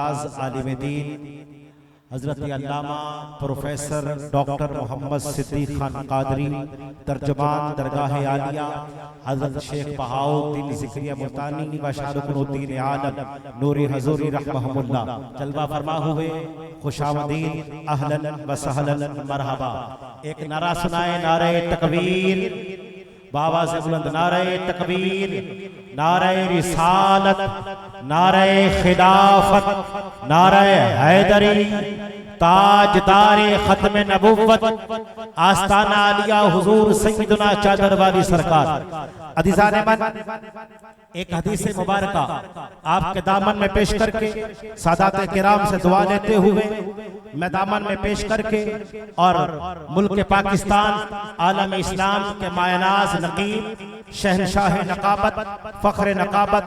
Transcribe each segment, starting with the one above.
आलिम दीन हजरत अल्लामा professor doctor Mohammad Siddique Khan Qadri तर्जुमान दरगाह आलिया हजरत शेख बहाउद्दीन ज़िक्रिया मुल्तानी व शारुकुद्दीन आलम नूरी हजूरी रहमहुल्लाह जलवा फरमा हुए खुशामदीन अहलन व सहलन मरहबा। एक नारा सुनाए, नारे तकबीर, बाबा से बुलंद नारे तकबीर, नारे रिसालत, नारे खिलाफत, नारे हैदरी, ताजदारे खत्म नबुव्वत, आस्ताना आलिया हुजूर सैयदना चादर वाली सरकार। अदीज़ान मन, एक हदीस मुबारका आपके दामन में पेश करके सादात किराम से दुआ लेते हुए मैं दामन में पेश करके और मुल्क पाकिस्तान आलम इस्लाम के मायनाज नकीब शहनशाह नकाबत फ़ख्र नकाबत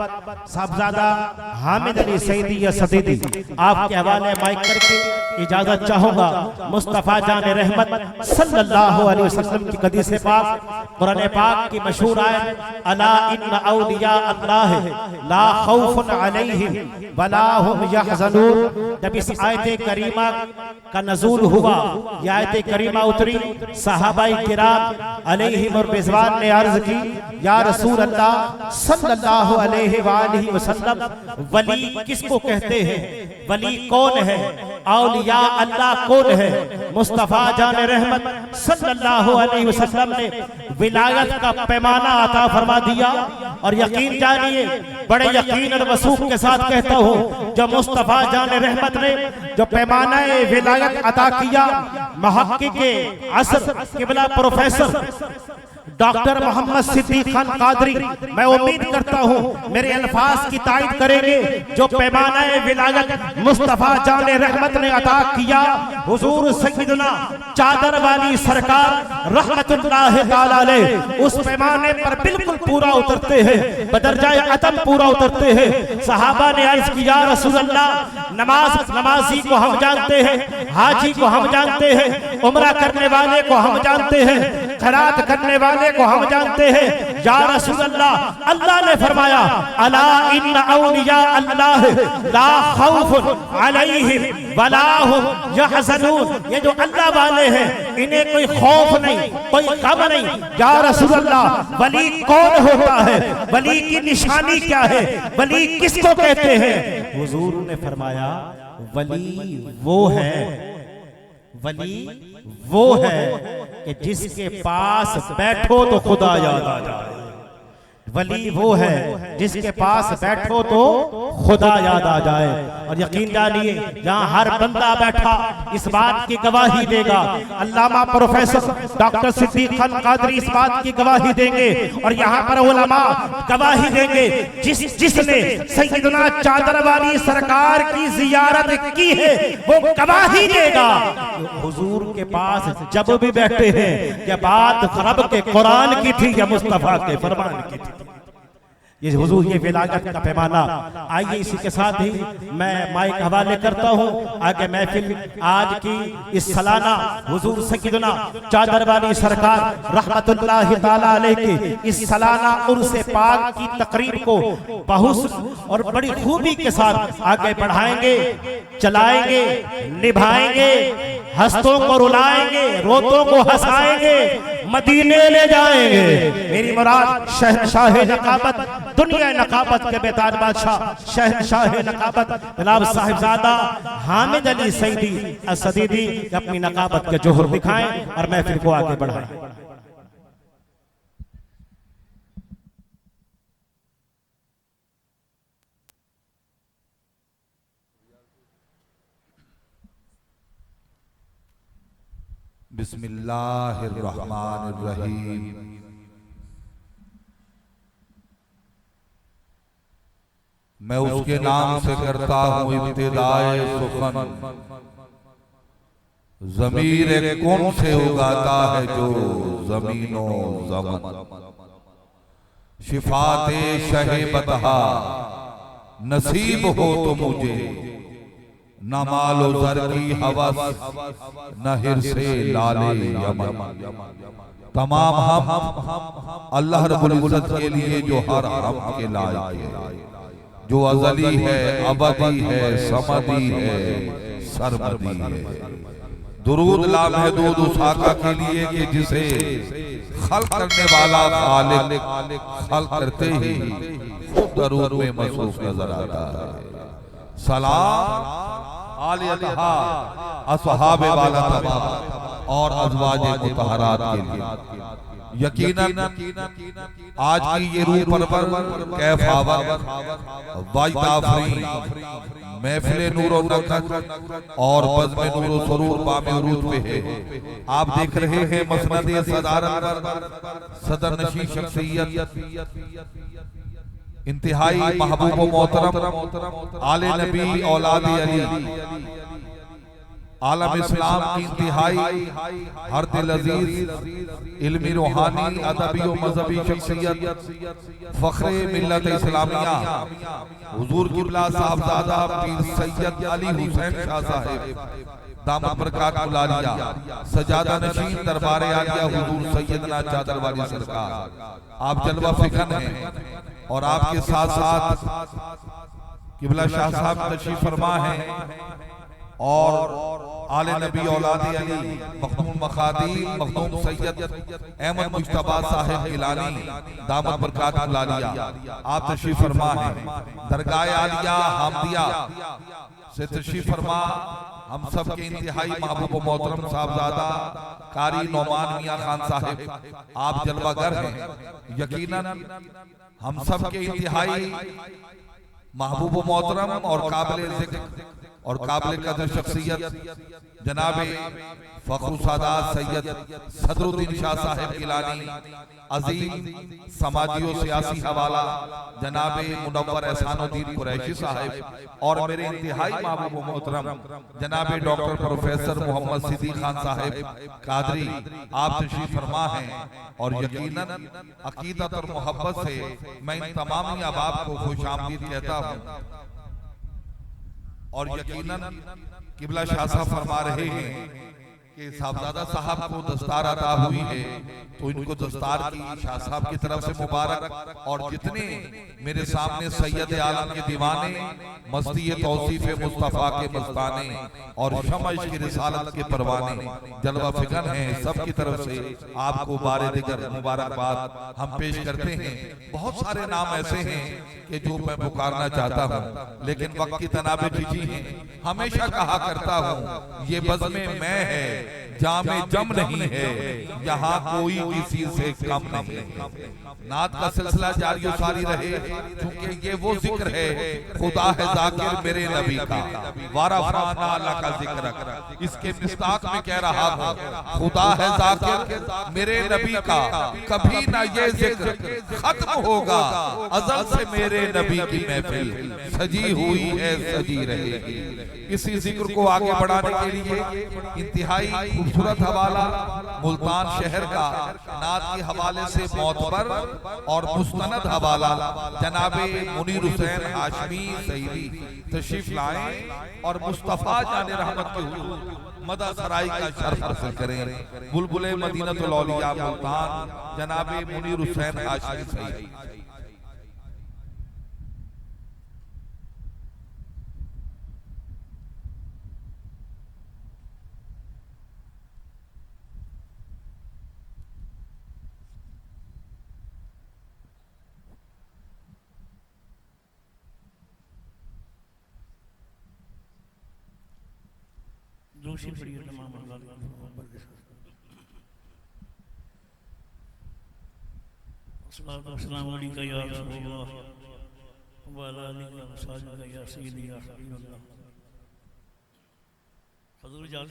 साहबजादा हामिद अली सईदी या सदीदी आपके हवाले माइक करके इजाजत चाहूंगा। मुस्तफ़ा जान रहमत सल्लल्लाहु अलैहि वसल्लम की हदीस पाक, कुरान पाक की मशहूर आयत, अला इन्ना औलिया अल्लाह ला खौफुन अलैहिम वला हुम यहज़नून। जब इस आयत करीमा का नज़ूल हुआ, यह आयत करीमा उतरी, सहाबाई किराम अलैहिम रिज़वान ने अर्ज की, या रसूल अल्लाह सल्लल्लाहु अलैहि वसल्लम, वली किसको कहते हैं? वली कौन है? औलिया अल्लाह कौन है? मुस्तफ़ा जान रहमत सल्लल्लाहु अलैहि वसल्लम ने विलायत का पैमाना अता फरमा दिया। और यकीन जानिए, बड़े यकीन और वसूख के साथ कहता हूँ, जो मुस्तफ़ा जान रहमत ने जो पैमाना विलायत अता किया, महक़्क़िक़ असर क़िबला प्रोफेसर डॉक्टर मोहम्मद सिद्दीक खान कादरी, मैं उम्मीद करता हूँ मेरे अल्फाज की तायद करेंगे। जो पैमाना विलायत मुस्तफ़ा जान रहमत ने अता किया, हुजूर सैयदना चादर वाली सरकार रहमतुल्लाह ताला अलैह उस पैमाने पर बिल्कुल पूरा उतरते हैं, बदरजाए अतम पूरा उतरते हैं। सहाबा ने अर्ज किया, रसूल अल्लाह, नमाजी को हम जानते हैं, हाजी को हम जानते हैं, उम्रा करने वाले को हम जानते हैं, खैरात करने वाले को हम जानते हैं, या रसूल अल्लाह। अल्लाह ने फरमाया, अला इन्ना औलिया अल्लाह ला खौफुन अलैहिम वला हुम यहज़नून। ये जो अल्लाह वाले हैं, इन्हें कोई खौफ नहीं, कोई गम नहीं। या रसूल अल्लाह, वली कौन होता है? वली की निशानी क्या है? वली किसको कहते हैं? हुजूर ने फरमाया, वली वो है, वली वो है कि जिसके पास बैठो तो खुदा याद आ जाए। वली वो है जिसके पास बैठो तो खुदा याद आ जाए। और यकीन जानिए, जहाँ हर बंदा बैठा इस बात की गवाही देगा, अल्लामा प्रोफेसर डॉक्टर सिद्दीक खान कादरी इस बात की गवाही देंगे, और यहाँ पर उलमा गवाही देंगे, जिसने सैयदना चादर वाली सरकार की जियारत की है वो गवाही देगा। हुजूर के पास जब भी बैठे हैं, ये बात रब के कुरान की थी या मुस्तफ़ा के फरमान की थी? ये हुजूर, ये विलायत का पैमाना। आइए इसी के साथ ही मैं माइक हवाले करता हूँ आगे महफिल आज की इस सालाना हुजूर सैयदना चादर वाली सरकार रहमतुल्लाह ताला अलैह की इस सालाना उर्स पाक की तकरीर को बहुत और बड़ी खूबी के साथ आगे बढ़ाएंगे, चलाएंगे, निभाएंगे, हंसतों को रुलाएंगे, रोतों को हंसाएंगे, मदीने ले जाएंगे। मेरी मुराद शहनशाह नकाबत, दुनिया नकाबत के बेताज बादशाह शहनशाह नकाबत जनाब साहिबजादा हामिद अली सईदी असदीदी अपनी नकाबत के जोहर दिखाएं और महफिल को आगे बढ़ाएं। बिस्मिल्लाहिर्रहमानिर्रहीम। मैं उसके नाम से करता हूँ इब्तिदाए सुखन, ज़मीर कुन से उगाता है जो ज़मीनो ज़मन। शिफाते शहे बतहा नसीब हो तो मुझे, न मालो ज़र की हवस न हिर्से लाले यमन। तमाम हम अल्लाह रब्बुल इज्जत के लिए जो हर हम के लायक है, जो अजली है, अबदी है, समदी है, सरमदी है। दुरूद लामहदूद उस आका के लिए कि जिसे खल्क करने वाला खालिक खल्क करते ही खुद दरूद में महसूस नजर आता है। सलाम आले अतहा अस्हाबे वाला तबा और अज़वाजे मुतहरात के लिए। यकीनन आज की ये रूह परवर कैफावत वाइदाफरी महफिले नूर और नकत और बज़्म नूर और सुरूर बामे उरूज पे है। आप देख रहे हैं मसनद सदारत पर सदर नशी शख्सियत इंतहाई महबूब व मोहतरम आले नबी औलाद अली आलम इस्लाम की इंतहाई हर दिल अजीज इल्मी रूहानी अदबी और मजहबी शख्सियत फख्रे मिल्लत इस्लामिया हुजूर किबला साहबजादा पीर सैयद अली हुसैन शाह साहिब दामद बरकात उलालिया सजादा नशीन दरबार आलिया हुजूर सैयदना चादर वाली सरकार। आप जलवा फिकन हैं और आपके साथ साथ किबला शाह साहब तशरीफ फरमा हैं और आले नबी औलाद अली मखदूम मखादीम मखदूम सैयद अहमद मुज्तबा साहिब गिलानी दामद बरकात उलालिया आप तशरीफ फरमा हैं। दरगाह आलिया हमदिया से तशरीफ फरमा हम सब के इंतहाई महबूब मोहतरम साहबजादा कारी नौमान मियां खान साहिब आप जलवागर हैं। यकीनन हम सब के इंतहाई महबूब मोहतरम और काबिल ज़िक्र और काबिल कदर शख्सियत जनाबे फखरू सादात सैयद सदरुद्दीन शाह साहिब गिलानी अजीम समाजी और सियासी हवाला जनाबे मुनव्वर एहसानुद्दीन कुरैशी साहिब और मेरे इंतहाई महबूब मोहतरम जनाबे डॉक्टर प्रोफेसर मोहम्मद सिद्दीक खान साहिब कादरी आप तशरीफ फरमा हैं। और यकीनन अकीदत और मोहब्बत से मैं इन तमाम अहबाब को खुशामदीद कहता हूँ। और यकीनन किबला शाह साहब फरमा रहे हैं कि साहबजादा साहब को दस्तार अता हुई है तो इनको दस्तार की शाह साहब की तरफ से मुबारक। और जितने मेरे सामने सैयद आलम के दीवाने मस्ती तौसीफ मुस्तफ़ा के मस्ताने और शमश की रिसालत के परवाने जलवा फिकन हैं, सब की तरफ से आपको बारे दिगर मुबारकबाद हम पेश करते हैं। बहुत सारे नाम ऐसे हैं कि जो मैं पुकारना चाहता हूँ लेकिन वक्त की तनाबे खिंची हैं। हमेशा कहा करता हूँ ये बज़्म मैं है जामे जम नहीं है, यहाँ कोई किसी से कम नहीं है। नात का सिलसिला जारी सारी रहे क्योंकि ये वो जिक्र है खुदा है जाकिर मेरे नबी का वारफाना अल्लाह का जिक्र। इसके मिस्ताक में कह रहा हूँ खुदा है जाकिर मेरे नबी का कभी ना ये जिक्र खत्म होगा। अज़ल से मेरे नबी की महफिल सजी हुई है सजी रहेगी। इसी जिक्र को आगे बढ़ाने के लिए इंतहाई खूबसूरत हवाला मुल्तान शहर का नात के हवाले से मोतबर और मुस्तनद हवाला जनाबे मुनीर हुसैन हाशमी सईदी तशरीफ लाएं और मुस्तफा जाने रहमत के हुजूर मदा सराई का शर्फ हासिल करें। बुलबुले मदीनतुल औलिया मुल्तान जनाबे मुनीर हुसैन हाशमी सईदी। दूसरी पढ़िए तमाम अस्सलाम वालेकुम या रसूलल्लाह व अला आलिहि व सहाबिहि या सय्यदी या हबीबल्लाह। हुजूर जाल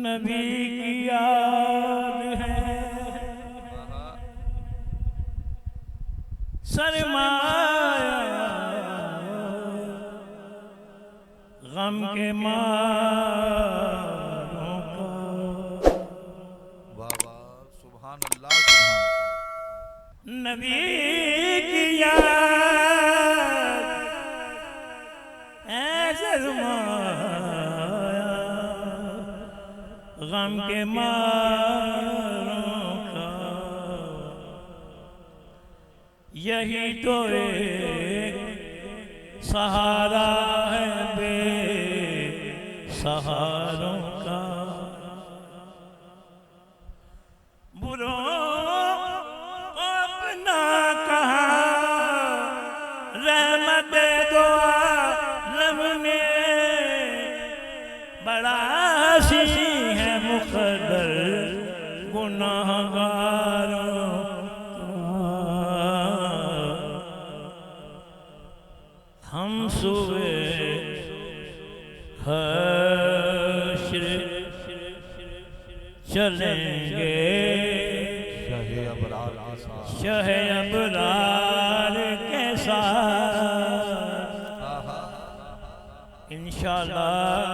नबी की याद है सरमाया के मारों का। वाह वाह, सुभान अल्लाह, सुभान नबी की याद ऐसे ज़माया गम के मारों का। यही तो एक सहारा है बेसहारों का। बुरों को अपना कहा रहमत दो आलम ने। बड़ा सी है मुक़द्दर गुनाहगारों हम सुबह हश्र चलेंगे शहे अबरार के साथ। शहे अबरार के साथ इंशाअल्लाह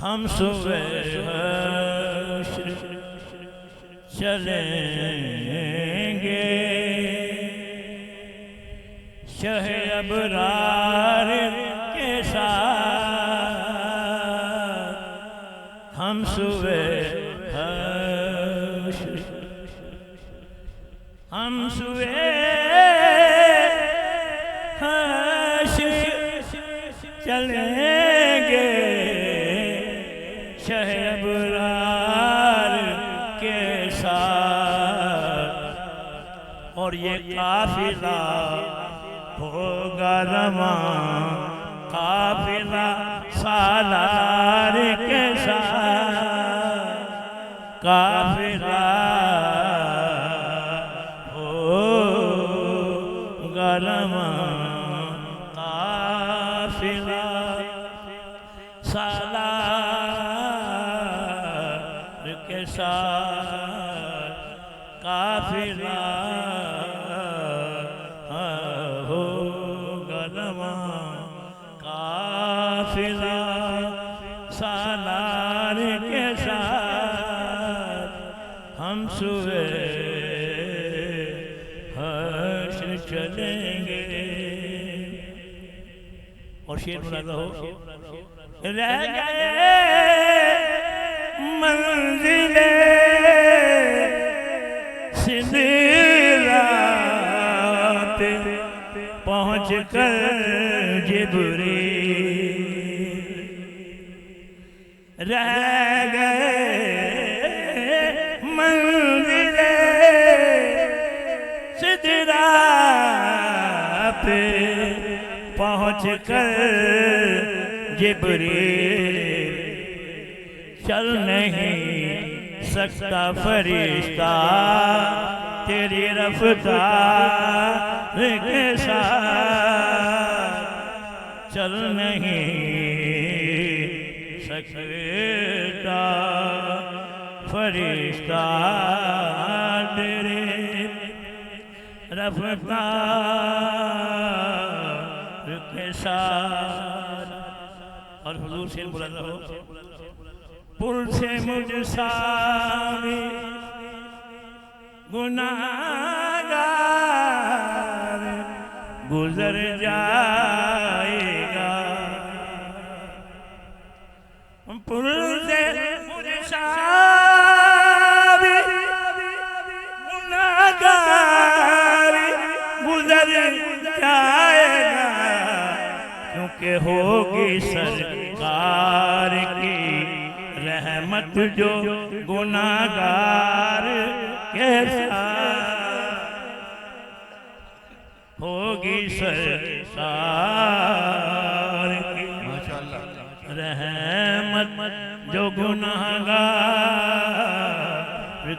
हम सुबह हश्र चलेंगे शहे अबरार के साथ। हम सुबह हम सुबह चलेंगे शहे अबरार के साथ। और ये काफिला होगा रवां काफिला सालार के साथ। काफिला होगा रवां काफिला सालार के साथ। काफिला काफिला सालार के साथ। हम सुबह हश्र चलेंगे। और शेर बुला रहो रह गए मंजिले सिदरात पहुँच कर जिब्रील। रह गए मंजिले सिदरात पहुँच कर जिब्रील। चल नहीं सकता फरिश्ता तेरी रफ्तार के साथ। चल नहीं सकता फरिश्ता तेरी रफ्तार के साथ। और हुजूर से बुलंद रहो पुल से मुझ सारी गुनाहगार गुजर जाएगा। पुल से मुझ सारी गुनाहगार गुजर जाएगा। क्योंकि होगी सरकार की रहमत जो गुनाहगार के साथ। होगी सरकार की रहमत जो गुनाहगार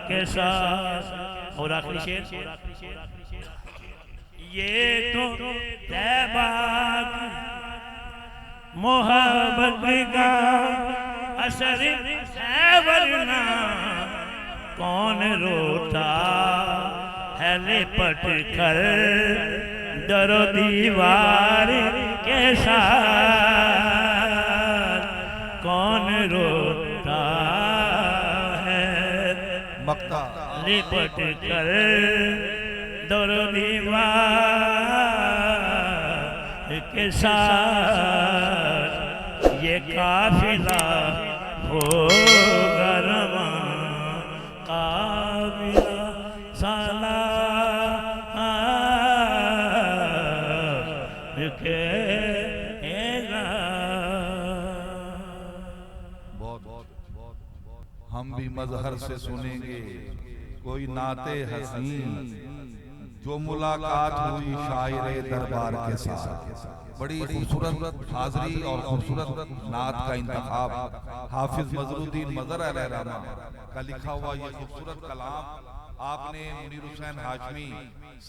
के साथ। और आखिरी शेर ये तो तैबा मोहब्बत का असर है वरना कौन रोता है लिपट कर दरो दीवार के साथ। रोता है मक्ता लिपट कर दर दीवार के साथ ये काफिला होगा रवां काफिला सलाम के हम भी मजहर से सुनेंगे कोई नाते हसी जो मुलाकात हुई शायर दरबार के साथ। बड़ी खूबसूरत हाजरी और खूबसूरत नात का इंतखाब हाफिज मजरुद्दीन मजहर अलैहिर्रहमा का लिखा हुआ ये खूबसूरत कलाम आपने मुनीर हुसैन हाशमी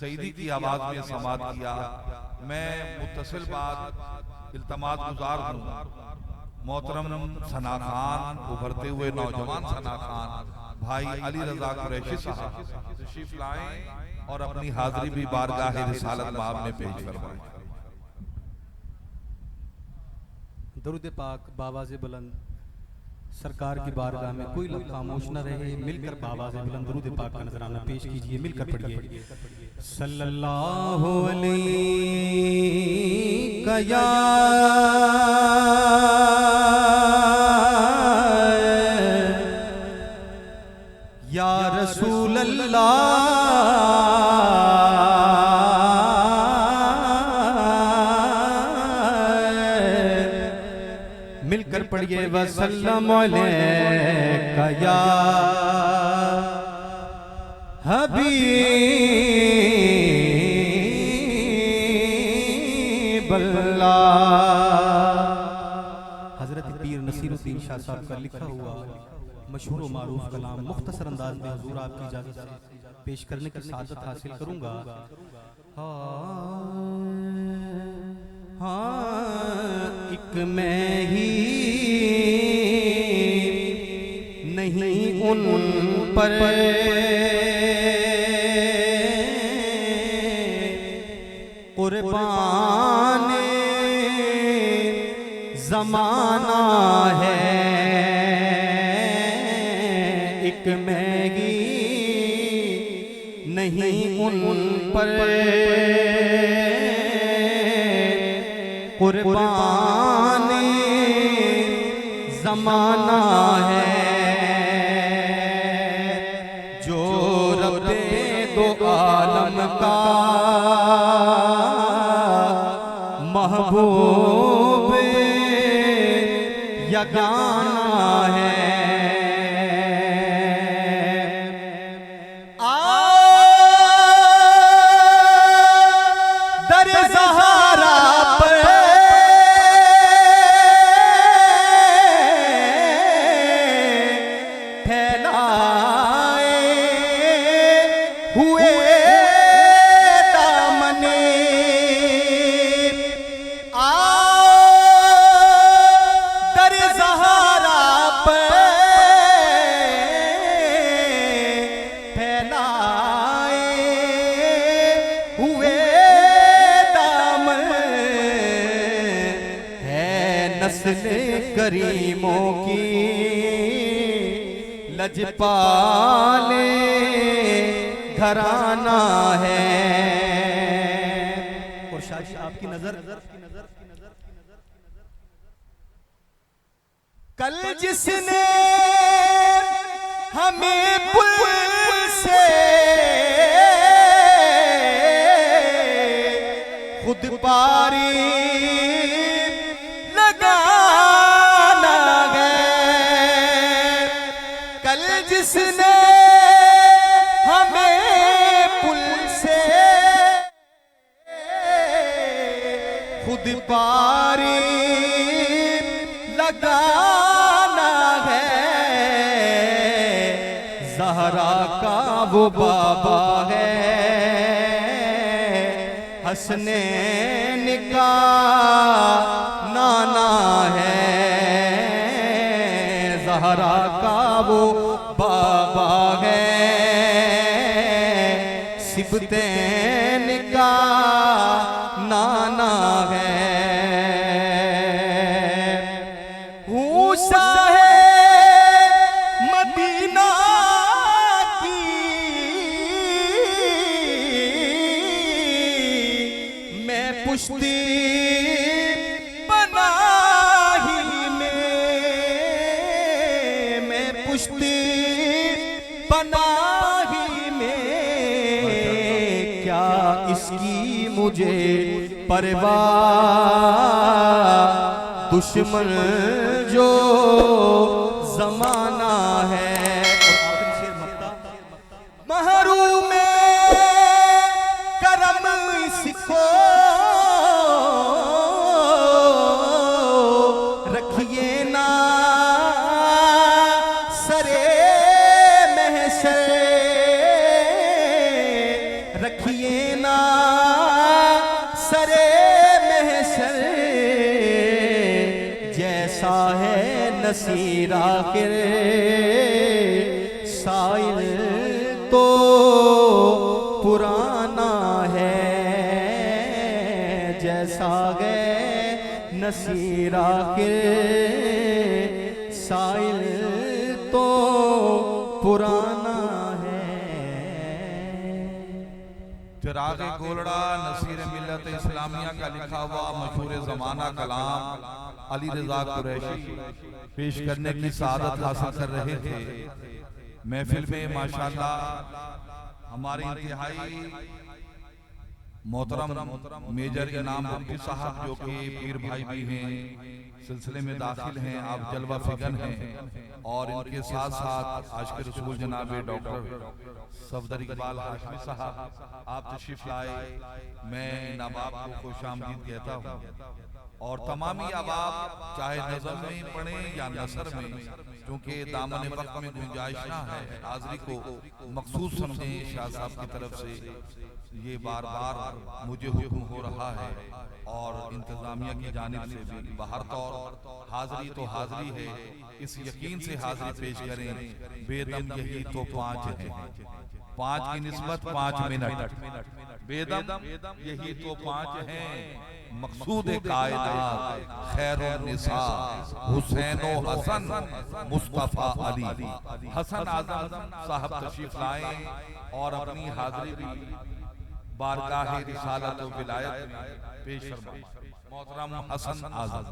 सईदी की आवाज में समात किया। मैं मुत्तसिल बात इल्तमास गुजार हूँ मोहतरम सना खान, उभरते हुए नौजवान सना खान भाई अली रजा कुरैशी साहब तशरीफ लाएं और अपनी हाजिरी भी बारगाह रिसालत बाब में पेश करवाएं। दरूद पाक बाबाज़े बुलंद सरकार की बारगाह में कोई लफ्ज़ खामोश न रहे, मिलकर बाबाज़े बुलंद दरूद पाक का नजराना पेश कीजिए, मिलकर पढ़िए। सल्लल्लाहु अलैहि या रसूल अल्लाह मिलकर पढ़िए वसल्लम अलैका या हबीब अल्लाह। हजरत पीर नसीरुद्दीन शाह साहब का लिखा हुआ मशहूर और मारूफ कलाम मुख्तसर अंदाज में हुजूर आपकी इजाजत से पेश करने की सादत हासिल करूंगा। एक मैं ही नहीं उन पर कुर्बान जमाना है, एक मैं ही नहीं उन पर कुर्बान जमाना है, जो रब्बे दो आलम का महबूब यगाना है। करीमों की लजपाले घराना है। और शायद आपकी नजर कल जिसने हमें पुल से खुद पारी जिसने हमें पुल से खुद पारी लगाना है, ज़हरा का वो बाबा है, हसनैन का नाना है, ज़हरा का वो बाबा है, सिबतैन का नाना है। ऊषा है पुश्ती पनाही में क्या इसकी मुझे परवाह, दुश्मन जो जमाना है। महरूम करम इसको रखिए ना सरे महशर, रखिए ना सरे महशर, जैसा है नसीर आखिर साइल तो पुराना है, जैसा गए नसीर आखिर साइल तो पुराना है। चिराग गोलड़ा नसीर मिल्लत इस्लामिया का लिखा हुआ मशहूर ज़माना कलाम अली रज़ा कुरैशी पेश करने की सआदत हासिल कर रहे थे। महफिल में माशाअल्लाह हमारे इंतहाई मोहतरम मेजर इनाम मुफ्ती साहब जो कि पीर भाई भी हैं, सिलसिले में दाखिल हैं, आप जलवा फिगन हैं, और इनके साथ साथ आशिक़ रसूल जनाब डॉक्टर सफदर इकबाल हाशमी साहब आप तशरीफ लाए। मैं इन अहबाब को खुशामदीद कहता हूँ, और तमामी अहबाब चाहे नज़र में पढ़े या नसर में, क्योंकि दामन वक्त में गुंजाइश ना है, हाज़री को मखसूस समझें। शाह साहब की तरफ से ये बार बार मुझे हुक्म हो रहा है, और इंतजामिया की जानिब से भी बाहर तौर हाज़री तो हाज़री है, इस यकीन से हाज़री पेश करें बेदम यही तो 5 है, 5 की निस्बत 5 मिनट, बेदम यही तो 5 हैं, मकसूद कायनात खैरुन निसा हुसैन व हसन मुस्तफा अली। हसन आज़म साहब तशरीफ लाए और अपनी हाज़री भी बारगाह रिसालत व विलायत में पेश फरमाएं। मोहतरम हसन आज़म।